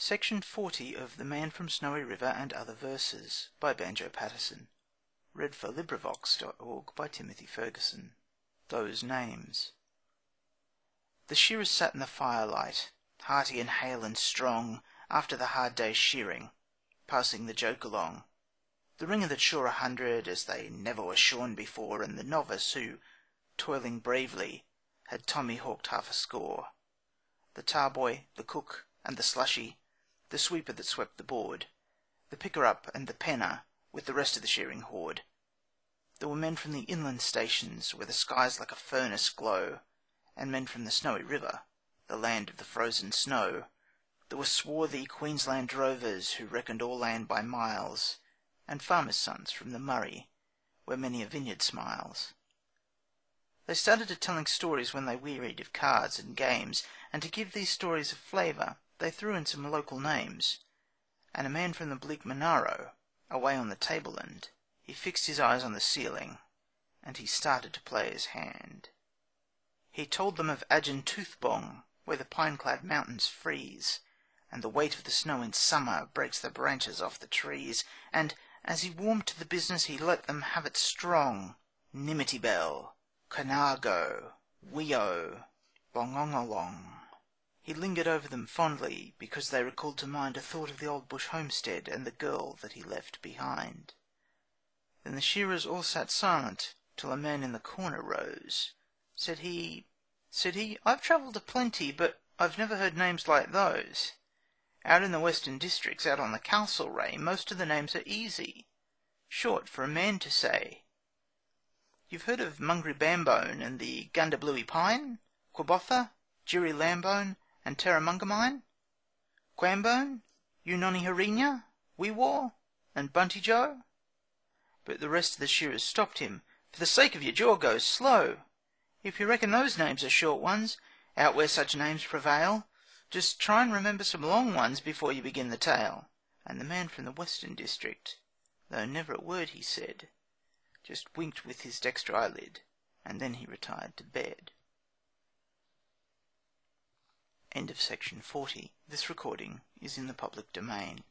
Section 40 of The Man from Snowy River and Other Verses, by Banjo Paterson. LibriVox.org. Those Names. The shearers sat in the firelight, hearty and hale and strong, after the hard day's shearing, passing the joke along. The ringer that shore 100 as they never were shorn before, and the novice who, toiling bravely, had tommy-hawked half a score. The tarboy, the cook, and the slushy, the sweeper that swept the board, the picker-up and the penner, with the rest of the shearing horde. There were men from the inland stations, where the skies like a furnace glow, and men from the Snowy River, the land of the frozen snow. There were swarthy Queensland drovers, who reckoned all land by miles, and farmers' sons from the Murray, where many a vineyard smiles. They started to telling stories when they wearied of cards and games, and to give these stories a flavour they threw in some local names. And a man from the bleak Monaro, away on the tableland, he fixed his eyes on the ceiling, and he started to play his hand. He told them of Adjintoothbong, where the pine-clad mountains freeze, and the weight of the snow in summer breaks the branches off the trees, and as he warmed to the business he let them have it strong. Nimitybell, Conargo, Weo, Bongongolong. He lingered over them fondly, because they recalled to mind a thought of the old bush homestead and the girl that he left behind. Then the shearers all sat silent, till a man in the corner rose. Said he, I've travelled a plenty, but I've never heard names like those. Out in the western districts, out on the Castlereagh, most of the names are easy, short for a man to say. You've heard of Mungrybambone and the Gundabluey Pine, Quabotha, Jirry Lambone, and Terramungamine, Quambone, Unoniharina, Weewaw, and Bunty Joe? But the rest of the shearers stopped him. For the sake of your jaw, go slow. If you reckon those names are short ones, out where such names prevail, just try and remember some long ones before you begin the tale. And the man from the western district, though never a word he said, just winked with his dexter eyelid, and then he retired to bed. End of section 40. This recording is in the public domain.